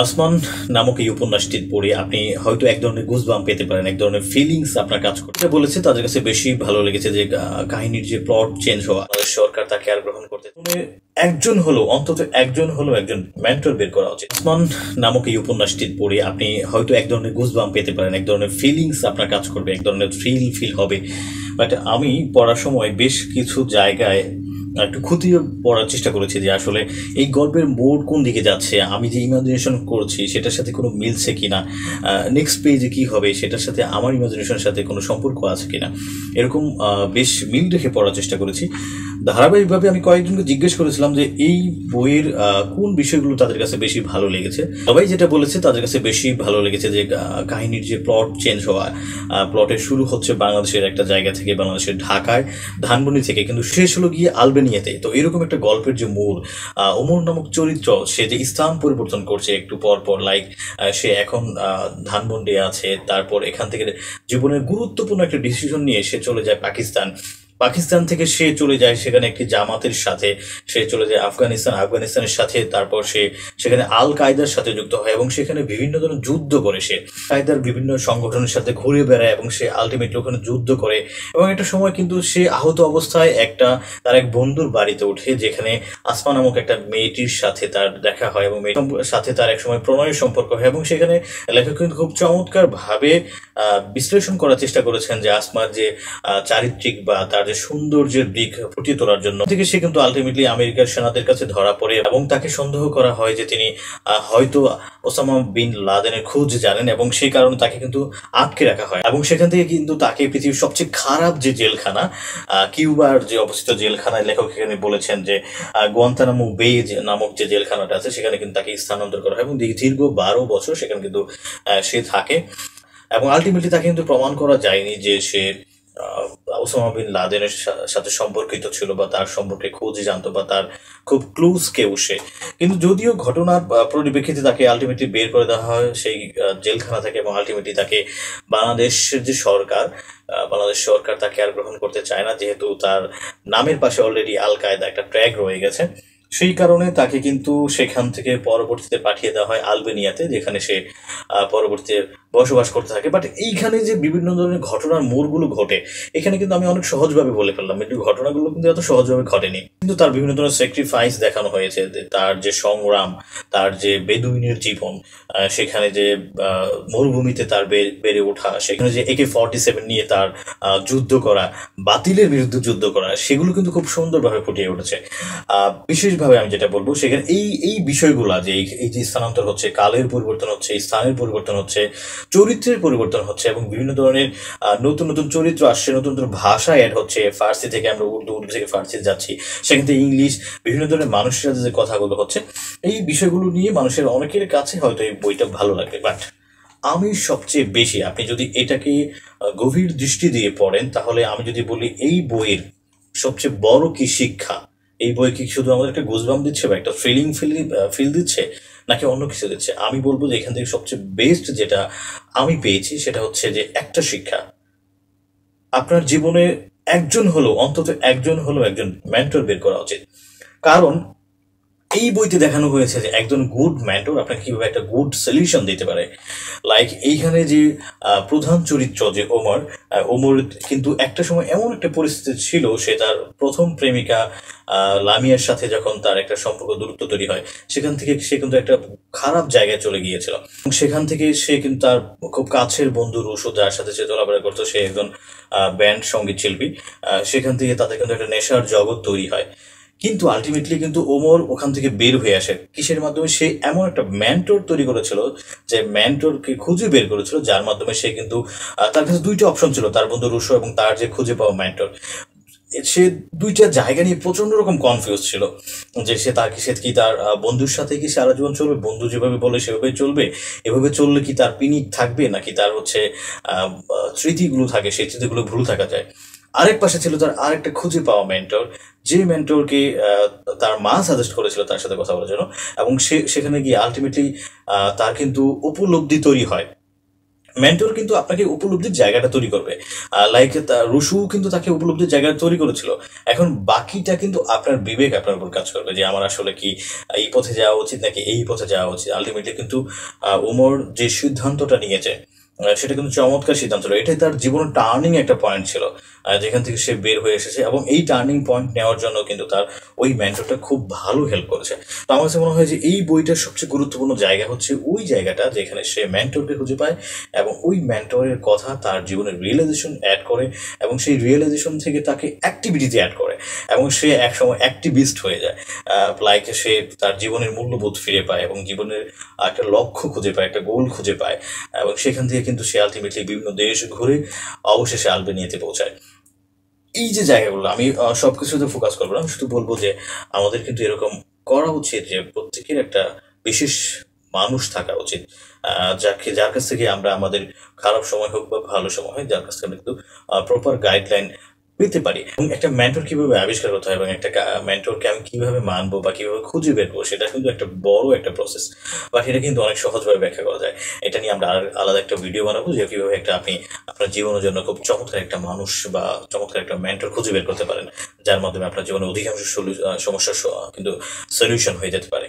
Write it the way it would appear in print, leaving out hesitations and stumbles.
আসমান নামক এই উপন্যাসটি পড়ে আপনি হয়তো এক ধরনের গুজবাম্প পেতে পারেন, এক ধরনের ফিলিংস আপনার কাজ করতে বলেছে। তাদের কাছে বেশি ভালো লেগেছে যে কাহিনীর যে প্লট চেঞ্জ হওয়া, সরকার তাকে আর গ্রহণ করতে একজন হলো, অন্তত একজন হলো একজন মেন্টর বের করা উচিত। আসমান নামক এই উপন্যাসটি পড়ে আপনি হয়তো এক ধরনের গুজবাম্প পেতে পারেন, এক ধরনের ফিলিংস আপনার কাজ করবে, এক ধরনের ফিল হবে। বাট আমি পড়ার সময় বেশ কিছু জায়গায় একটু খতিয়ে পড়ার চেষ্টা করেছি যে আসলে এই গল্পের মোড় কোন দিকে যাচ্ছে, আমি যে ইমাজিনেশন করছি সেটার সাথে কোনো মিলছে কিনা, নেক্সট পেজে কি হবে সেটার সাথে আমার ইমাজিনেশনের সাথে কোনো সম্পর্ক আছে কিনা, এরকম বেশ মিল রেখে পড়ার চেষ্টা করেছি। ধারাবাহিকভাবে আমি কয়েকজনকে জিজ্ঞেস করেছিলাম যে এই বইয়ের কোন বিষয়গুলো তাদের কাছে বেশি ভালো লেগেছে। সবাই যেটা বলেছে তাদের কাছে বেশি ভালো লেগেছে যে কাহিনীর যে প্লট চেঞ্জ হওয়া, প্লটের শুরু হচ্ছে বাংলাদেশের একটা জায়গা থেকে, বাংলাদেশের ঢাকায় ধানমন্ডি থেকে, কিন্তু শেষ হলো গিয়ে আলবেনিয়াতে। তো এরকম একটা গল্পের যে মূল ওমর নামক চরিত্র, সে যে স্থান পরিবর্তন করছে একটু পর পর, লাইক সে এখন ধানমন্ডি আছে, তারপর এখান থেকে জীবনের গুরুত্বপূর্ণ একটা ডিসিশন নিয়ে সে চলে যায় পাকিস্তান থেকে সে চলে যায় সেখানে একটি জামাতের সাথে, সে চলে যায় আফগানিস্তানের সাথে, তারপর সে সেখানে আল কায়দার সাথে যুক্ত হয় এবং সেখানে বিভিন্ন ধরনের যুদ্ধ করে। সে কায়দার বিভিন্ন সংগঠনের সাথে ঘুরে বেড়ায় এবং সে আলটিমেটলি ওখানে যুদ্ধ করে। এবং একটা সময় কিন্তু সে আহত অবস্থায় তার এক বন্ধুর বাড়িতে ওঠে, যেখানে আসমা নামক একটা মেয়েটির সাথে তার দেখা হয় এবং মেয়েটির সাথে তার এক সময় প্রণয়ের সম্পর্ক হয়। এবং সেখানে লেখক কিন্তু খুব চমৎকার ভাবে বিশ্লেষণ করার চেষ্টা করেছেন যে আসমার যে চারিত্রিক বা তার যে সৌন্দর্যের দিক ফুটিয়ে তোলার জন্য থেকে সে কিন্তু আলটিমেটলি আমেরিকার সেনাদের কাছে ধরা পড়ে এবং তাকে সন্দেহ করা হয় যে তিনি হয়তো ওসামা বিন লাদেনের খোঁজ জানেন, এবং সেই কারণে তাকে কিন্তু আটকে রাখা হয়। এবং সেখান থেকে কিন্তু তাকে পৃথিবীর সবচেয়ে খারাপ যে জেলখানা, কিউবার যে অবস্থিত জেলখানায়, লেখক এখানে বলেছেন যে গুয়ান্তানামো বে নামক যে জেলখানাটা আছে সেখানে কিন্তু তাকে স্থানান্তর করা হয় এবং দীর্ঘ 12 বছর সেখানে কিন্তু সে থাকে। এবং আলটিমেটলি তাকে কিন্তু প্রমাণ করা যায়নি যে সে ওসামা বিন লাদেনের সাথে সম্পর্কিত ছিল বা তার সম্পর্কে খোঁজ জানতো বা তার খুব ক্লোজ কেউ সে। কিন্তু যদিও ঘটনার পরিপ্রেক্ষিতে তাকে আলটিমেটলি বের করে দেওয়া হয় সেই জেলখানা থেকে, এবং আলটিমেটলি তাকে বাংলাদেশের যে বাংলাদেশ সরকার তাকে আর গ্রহণ করতে চায় না, যেহেতু তার নামের পাশে অলরেডি আল কায়দা একটা ট্র্যাগ রয়ে গেছে। সেই কারণে তাকে কিন্তু সেখান থেকে পরবর্তীতে পাঠিয়ে দেওয়া হয় আলবেনিয়াতে, যেখানে সে পরবর্তীতে বসবাস করতে থাকে। বাট এইখানে যে বিভিন্ন ধরনের ঘটনার মোড়গুলো ঘটে, এখানে কিন্তু আমি অনেক সহজভাবে বলে ফেললাম, কিন্তু ঘটনাগুলো কিন্তু এত সহজভাবে ঘটেনি। কিন্তু তার বিভিন্ন ধরনের স্যাক্রিফাইস দেখানো হয়েছে, তার যে সংগ্রাম, তার যে বেদুইনের জীবন, সেখানে যে মরুভূমিতে তার বেড়ে ওঠা, সেখানে যে AK-47 নিয়ে তার যুদ্ধ করা, বাতিলের বিরুদ্ধে যুদ্ধ করা, সেগুলো কিন্তু খুব সুন্দরভাবে ফুটিয়ে উঠেছে। বিশেষভাবে আমি যেটা বলবো, সেখানে এই বিষয়গুলা যে এই যে স্থানান্তর হচ্ছে, কালের পরিবর্তন হচ্ছে, স্থানের পরিবর্তন হচ্ছে, চরিত্রের পরিবর্তন হচ্ছে, এবং বিভিন্ন ধরনের নতুন নতুন চরিত্র আসছে, নতুন নতুন ভাষা অ্যাড হচ্ছে, ফার্সি থেকে আমরা উর্দু থেকে ফার্সি যাচ্ছি, সেখান থেকে ইংলিশ, বিভিন্ন ধরনের মানুষের সাথে যে কথাগুলো হচ্ছে, এই বিষয়গুলো নিয়ে মানুষের অনেকের কাছে হয়তো এই বইটা ভালো লাগবে। বাট আমি সবচেয়ে বেশি, আপনি যদি এটাকে গভীর দৃষ্টি দিয়ে পড়েন, তাহলে আমি যদি বলি এই বইয়ের সবচেয়ে বড় কি শিক্ষা, এই বই কি শুধু আমাদের একটা গুজবাম্প দিচ্ছে বা একটা ফিল দিচ্ছে, নাকি অন্য কিছু দিচ্ছে, আমি বলবো যে এখান থেকে সবচেয়ে বেস্ট যেটা আমি পেয়েছি সেটা হচ্ছে যে একটা শিক্ষা, আপনার জীবনে অন্তত একজন হলো একজন মেন্টর বের করা উচিত। কারণ এই বইতে দেখানো হয়েছে যে একজন গুড মেন্টর আপনাকে কিভাবে একটা গুড সলিউশন দিতে পারে। লাইক এইখানে যে প্রধান চরিত্র যে ওমর কিন্তু একটা সময় এমন একটা পরিস্থিতি ছিল, সে তার প্রথম প্রেমিকা লামিয়ার সাথে যখন তার একটা সম্পর্ক দূরত্ব তৈরি হয়, সেখান থেকে সে কিন্তু একটা খারাপ জায়গায় চলে গিয়েছিল। সেখান থেকে সে কিন্তু তার খুব কাছের বন্ধু রুশো, যার সাথে সে চলাফেরা করতো, সে একজন ব্যান্ড সঙ্গীত শিল্পী, সেখান থেকে তাদের কিন্তু একটা নেশার জগৎ তৈরি হয়। কিন্তু আলটিমেটলি কিন্তু ওমর ওখান থেকে বের হয়ে আসে কিসের মাধ্যমে, সে এমন একটা মেন্টর তৈরি করেছিল, যে মেন্টরকে খুঁজে বের করেছিল, যার মাধ্যমে সে কিন্তু তার কাছে দুইটা অপশন ছিল, তার বন্ধু রুশো এবং তার যে খুঁজে পাওয়া মেন্টর। সে দুইটা জায়গা নিয়ে প্রচন্ড রকম কনফিউজ ছিল, যে সে কি তার বন্ধুর সাথে কি সারা জীবন চলবে, বন্ধু যেভাবে বলে সেভাবে চলবে, এভাবে চললে কি তার পিনিক থাকবে, নাকি তার হচ্ছে স্মৃতিগুলো থাকে, সেই স্মৃতিগুলো ভুল থাকা যায়। আরেক পাশে ছিল তার আরেকটা খুঁজে পাওয়া মেন্টর, যে মেন্টরকে তার মা সাজেস্ট করেছিল তার সাথে কথা বলার জন্য, এবং সেখানে গিয়ে আলটিমেটলি তার কিন্তু উপলব্ধি তৈরি হয় মেন্টর কিন্তু আপনাকে উপলব্ধির জায়গাটা তৈরি করবে। লাইক রুশু কিন্তু তাকে উপলব্ধির জায়গাটা তৈরি করেছিল। এখন বাকিটা কিন্তু আপনার বিবেক আপনার উপর কাজ করবে যে আমার আসলে কি এই পথে যাওয়া উচিত নাকি এই পথে যাওয়া উচিত। আলটিমেটলি কিন্তু উমর যে সিদ্ধান্তটা নিয়েছে সেটা কিন্তু চমৎকার সিদ্ধান্ত ছিল। এটাই তার জীবনের টার্নিং একটা পয়েন্ট ছিল, যেখান থেকে সে বের হয়ে এসেছে, এবং এই টার্নিং পয়েন্ট নেওয়ার জন্য কিন্তু তার ওই মেন্টরটা খুব ভালো হেল্প করেছে। তো আমার কাছে মনে হয় যে এই বইটার সবচেয়ে গুরুত্বপূর্ণ জায়গা হচ্ছে ওই জায়গাটা যেখানে সে মেন্টরকে খুঁজে পায় এবং ওই মেন্টরের কথা তার জীবনের রিয়েলাইজেশন অ্যাড করে এবং সেই রিয়েলাইজেশন থেকে তাকে অ্যাক্টিভিটিতে অ্যাড করে এবং সে একসময় অ্যাক্টিভিস্ট হয়ে যায়। লাইক সে তার জীবনের মূল্যবোধ ফিরে পায় এবং জীবনের একটা লক্ষ্য খুঁজে পায়, একটা গোল খুঁজে পায়, এবং সেখান থেকে কিন্তু সে আলটিমেটলি বিভিন্ন দেশ ঘুরে অবশেষে আলবেনিয়াতে পৌঁছায়। এই যে জায়গাগুলো আমি সবকিছুতে ফোকাস করবো না, আমি শুধু বলবো যে আমাদের কিন্তু এরকম করা উচিত যে প্রত্যেকের একটা বিশেষ মানুষ থাকা উচিত, যার কাছ থেকে আমরা আমাদের খারাপ সময় হোক বা ভালো সময় হোক, যার কাছ থেকে আমরা কিন্তু প্রপার গাইডলাইন পেতে পারি। এবং একটা মেন্টর কিভাবে আবিষ্কার করতে হয় এবং একটা মেন্টরকে আমি কিভাবে মানবো বা কিভাবে খুঁজে বের করবো, সেটা কিন্তু একটা বড় একটা প্রসেস, বাট এটা কিন্তু অনেক সহজভাবে ব্যাখ্যা করা যায়। এটা নিয়ে আমরা আলাদা একটা ভিডিও বানাবো যে কিভাবে একটা আপনি আপনার জীবনের জন্য খুব চমৎকার একটা মানুষ বা চমৎকার একটা মেন্টর খুঁজে বের করতে পারেন, যার মাধ্যমে আপনার জীবনের অধিকাংশ সমস্যার কিন্তু সলিউশন হয়ে যেতে পারে।